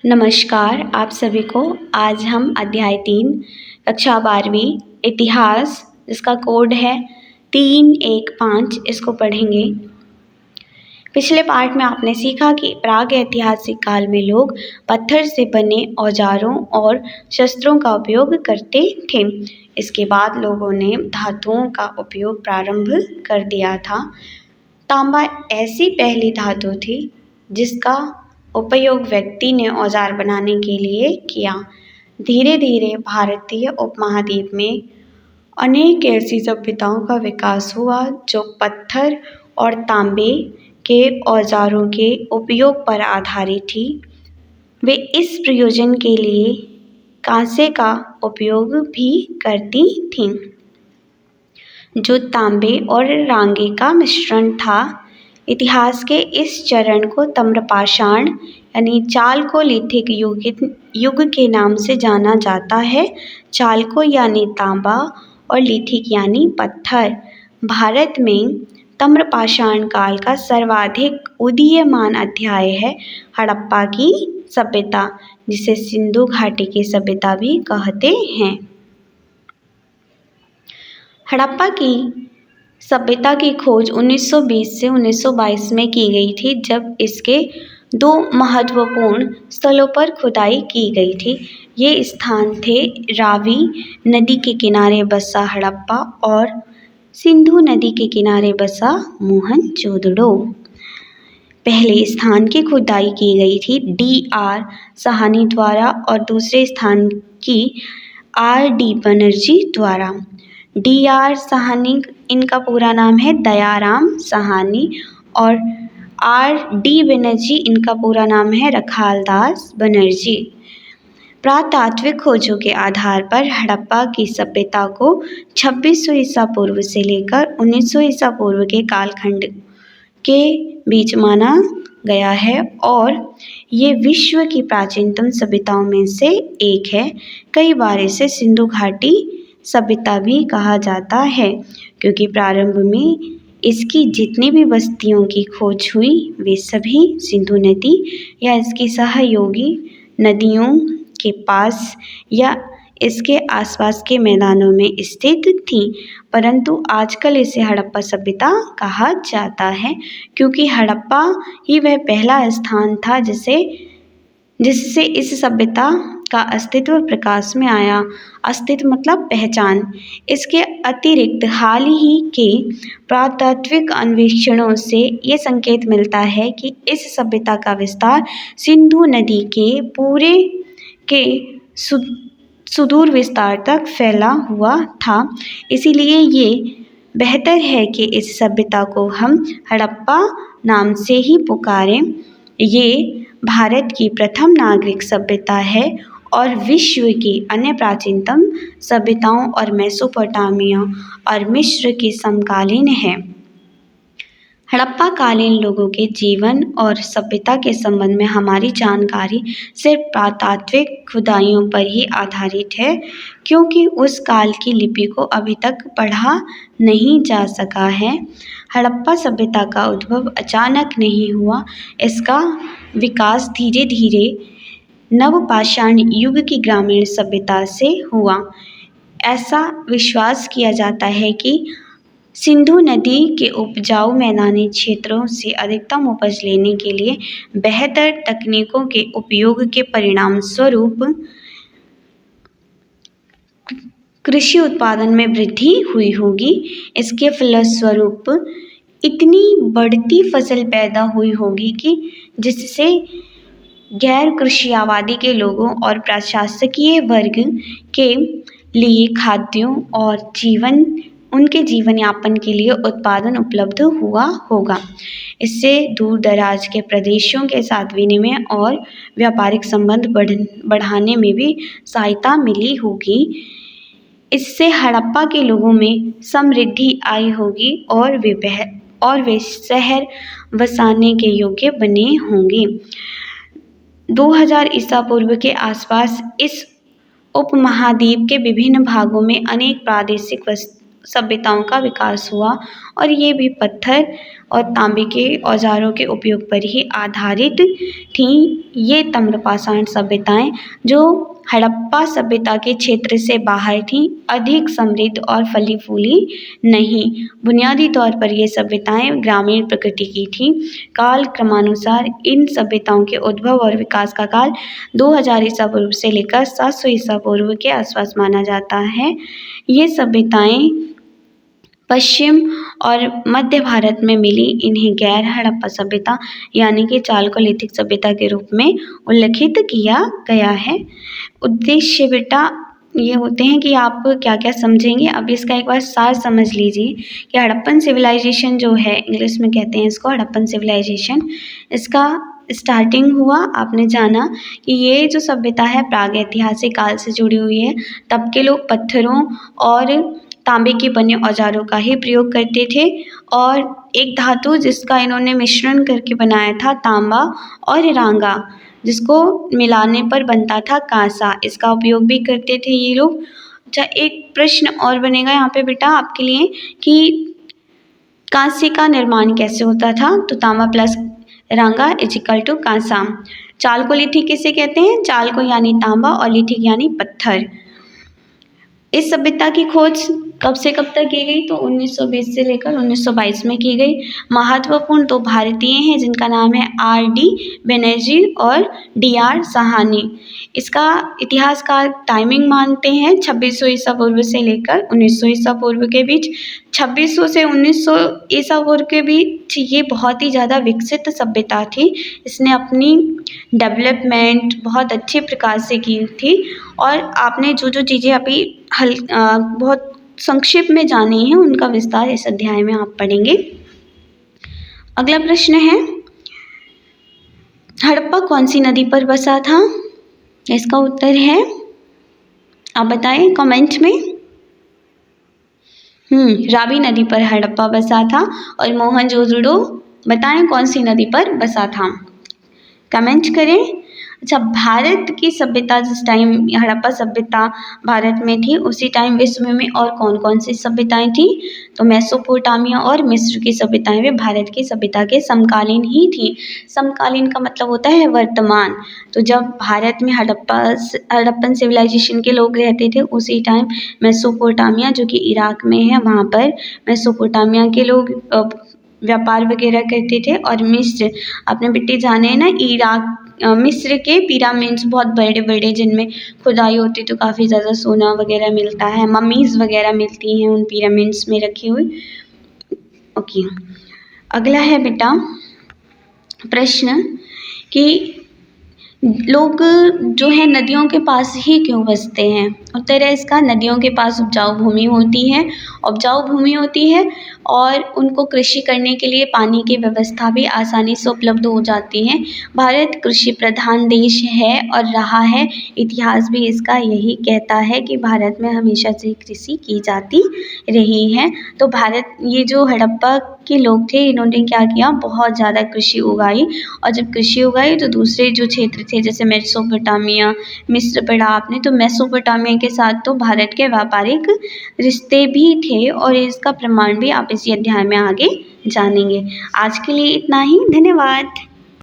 नमस्कार आप सभी को। आज हम अध्याय 3 कक्षा 12वीं इतिहास जिसका कोड है 315 इसको पढ़ेंगे। पिछले पाठ में आपने सीखा कि प्राग ऐतिहासिक काल में लोग पत्थर से बने औजारों और शस्त्रों का उपयोग करते थे। इसके बाद लोगों ने धातुओं का उपयोग प्रारंभ कर दिया था। तांबा ऐसी पहली धातु थी जिसका उपयोग व्यक्ति ने औजार बनाने के लिए किया। धीरे धीरे भारतीय उपमहाद्वीप में अनेक ऐसी सभ्यताओं का विकास हुआ जो पत्थर और तांबे के औजारों के उपयोग पर आधारित थी। वे इस प्रयोजन के लिए कांसे का उपयोग भी करती थीं, जो तांबे और रांगे का मिश्रण था। इतिहास के इस चरण को ताम्रपाषाण यानी चालकोलिथिक युग के नाम से जाना जाता है। चालको यानी तांबा और लिथिक यानी पत्थर। भारत में ताम्रपाषाण काल का सर्वाधिक उदीयमान अध्याय है हड़प्पा की सभ्यता, जिसे सिंधु घाटी की सभ्यता भी कहते हैं। हड़प्पा की सभ्यता की खोज 1920 से 1922 में की गई थी, जब इसके 2 महत्वपूर्ण स्थलों पर खुदाई की गई थी। ये स्थान थे रावी नदी के किनारे बसा हड़प्पा और सिंधु नदी के किनारे बसा मोहनजोदड़ो। पहले स्थान की खुदाई की गई थी D.R. साहनी द्वारा और दूसरे स्थान की R.D. बनर्जी द्वारा। D.R. साहनी, इनका पूरा नाम है दयाराम साहनी, और R.D. बनर्जी, इनका पूरा नाम है रखालदास बनर्जी। पुरातात्विक खोजों के आधार पर हड़प्पा की सभ्यता को 2600 ईसा पूर्व से लेकर 1900 ईसा पूर्व के कालखंड के बीच माना गया है और ये विश्व की प्राचीनतम सभ्यताओं में से एक है। कई बार इसे सिंधु घाटी सभ्यता भी कहा जाता है, क्योंकि प्रारंभ में इसकी जितनी भी बस्तियों की खोज हुई वे सभी सिंधु नदी या इसकी सहयोगी नदियों के पास या इसके आसपास के मैदानों में स्थित थी। परंतु आजकल इसे हड़प्पा सभ्यता कहा जाता है, क्योंकि हड़प्पा ही वह पहला स्थान था जिससे इस सभ्यता का अस्तित्व प्रकाश में आया। अस्तित्व मतलब पहचान। इसके अतिरिक्त हाल ही के पुरातात्विक अन्वेषणों से ये संकेत मिलता है कि इस सभ्यता का विस्तार सिंधु नदी के पूरे के सुदूर विस्तार तक फैला हुआ था। इसीलिए ये बेहतर है कि इस सभ्यता को हम हड़प्पा नाम से ही पुकारें। ये भारत की प्रथम नागरिक सभ्यता है और विश्व की अन्य प्राचीनतम सभ्यताओं और मेसोपोटामिया और मिस्र की समकालीन है। हड़प्पा कालीन लोगों के जीवन और सभ्यता के संबंध में हमारी जानकारी सिर्फ पुरातात्विक खुदाइयों पर ही आधारित है, क्योंकि उस काल की लिपि को अभी तक पढ़ा नहीं जा सका है। हड़प्पा सभ्यता का उद्भव अचानक नहीं हुआ। इसका विकास धीरे धीरे नवपाषाण युग की ग्रामीण सभ्यता से हुआ। ऐसा विश्वास किया जाता है कि सिंधु नदी के उपजाऊ मैदानी क्षेत्रों से अधिकतम उपज लेने के लिए बेहतर तकनीकों के उपयोग के परिणाम स्वरूप कृषि उत्पादन में वृद्धि हुई होगी। इसके फलस्वरूप इतनी बढ़ती फसल पैदा हुई होगी कि जिससे गैर कृषि आबादी के लोगों और प्रशासकीय वर्ग के लिए खाद्यों और उनके जीवन यापन के लिए उत्पादन उपलब्ध हुआ होगा। इससे दूर दराज के प्रदेशों के साथ विनिमय और व्यापारिक संबंध बढ़ाने में भी सहायता मिली होगी। इससे हड़प्पा के लोगों में समृद्धि आई होगी और वे शहर बसाने के योग्य बने होंगे। 2000 ईसा पूर्व के आसपास इस उपमहाद्वीप के विभिन्न भागों में अनेक प्रादेशिक सभ्यताओं का विकास हुआ और ये भी पत्थर और तांबे के औजारों के उपयोग पर ही आधारित थीं। ये ताम्रपाषाण सभ्यताएं जो हड़प्पा सभ्यता के क्षेत्र से बाहर थीं, अधिक समृद्ध और फली फूली नहीं। बुनियादी तौर पर ये सभ्यताएं ग्रामीण प्रकृति की थीं। काल क्रमानुसार इन सभ्यताओं के उद्भव और विकास का काल 2000 ईसा पूर्व से लेकर 700 ईसा पूर्व के आसपास माना जाता है। ये सभ्यताएं पश्चिम और मध्य भारत में मिली। इन्हें गैर हड़प्पा सभ्यता यानी कि चालकोलिथिक सभ्यता के रूप में उल्लिखित किया गया है। उद्देश्य बेटा ये होते हैं कि आप क्या क्या समझेंगे। अब इसका एक बार सार समझ लीजिए कि हड़प्पन सिविलाइजेशन जो है, इंग्लिश में कहते हैं इसको हड़प्पन सिविलाइजेशन, इसका स्टार्टिंग हुआ, आपने जाना कि ये जो सभ्यता है प्रागैतिहासिक काल से जुड़ी हुई है। तब के लोग पत्थरों और तांबे के बने औजारों का ही प्रयोग करते थे और एक धातु जिसका इन्होंने मिश्रण करके बनाया था तांबा और रांगा, जिसको मिलाने पर बनता था कांसा, इसका उपयोग भी करते थे ये लोग। अच्छा, एक प्रश्न और बनेगा यहाँ पे बेटा आपके लिए कि कांसे का निर्माण कैसे होता था। तो तांबा प्लस रांगा इजिकल टू कांसा। चाल को लिथिक किसे कहते हैं? चाल को यानी तांबा और लिथिक यानी पत्थर। इस सभ्यता की खोज कब से कब तक की गई? तो 1920 से लेकर 1922 में की गई। महत्वपूर्ण दो भारतीय हैं जिनका नाम है R.D. बनर्जी और D.R. साहनी। इसका इतिहास का टाइमिंग मानते हैं 2600 ईसा पूर्व से लेकर 1900 ईसा पूर्व के बीच। 2600 से 1900 ईसा पूर्व के बीच ये बहुत ही ज़्यादा विकसित सभ्यता थी। इसने अपनी डेवलपमेंट बहुत अच्छे प्रकार से की थी और आपने जो जो चीज़ें अभी बहुत संक्षेप में जानी है उनका विस्तार इस अध्याय में आप पढ़ेंगे। अगला प्रश्न है, हड़प्पा कौन सी नदी पर बसा था? इसका उत्तर है, आप बताएं कमेंट में। रावी नदी पर हड़प्पा बसा था। और मोहनजोदड़ो बताएं कौन सी नदी पर बसा था? कमेंट करें। अच्छा, भारत की सभ्यता जिस टाइम हड़प्पा सभ्यता भारत में थी उसी टाइम विश्व में और कौन कौन सी सभ्यताएं थी? तो मेसोपोटामिया और मिस्र की सभ्यताएं भी भारत की सभ्यता के समकालीन ही थी। समकालीन का मतलब होता है वर्तमान। तो जब भारत में हड़प्पन सिविलाइजेशन के लोग रहते थे उसी टाइम मेसोपोटामिया जो कि इराक में है वहाँ पर मेसोपोटामिया के लोग व्यापार वगैरह करते थे। और मिस्र, आपने बेटे जाने हैं ना, इराक मिस्र के पिरामिड्स बहुत बड़े बड़े जिनमें खुदाई होती तो काफ़ी ज़्यादा सोना वगैरह मिलता है, मम्मीज़ वगैरह मिलती हैं उन पिरामिड्स में रखी हुई। ओके, अगला है बेटा प्रश्न कि लोग जो है नदियों के पास ही क्यों बसते हैं? उत्तर है इसका, नदियों के पास उपजाऊ भूमि होती है और उनको कृषि करने के लिए पानी की व्यवस्था भी आसानी से उपलब्ध हो जाती है। भारत कृषि प्रधान देश है और रहा है। इतिहास भी इसका यही कहता है कि भारत में हमेशा से कृषि की जाती रही है। तो भारत, ये जो हड़प्पा के लोग थे इन्होंने क्या किया, बहुत ज़्यादा कृषि उगाई। और जब कृषि उगाई तो दूसरे जो क्षेत्र थे जैसे मेसोपोटामिया, मिस्र पढ़ा आपने, तो मेसोपोटामिया के साथ तो भारत के व्यापारिक रिश्ते भी थे और इसका प्रमाण भी आप इसी अध्याय में आगे जानेंगे। आज के लिए इतना ही, धन्यवाद।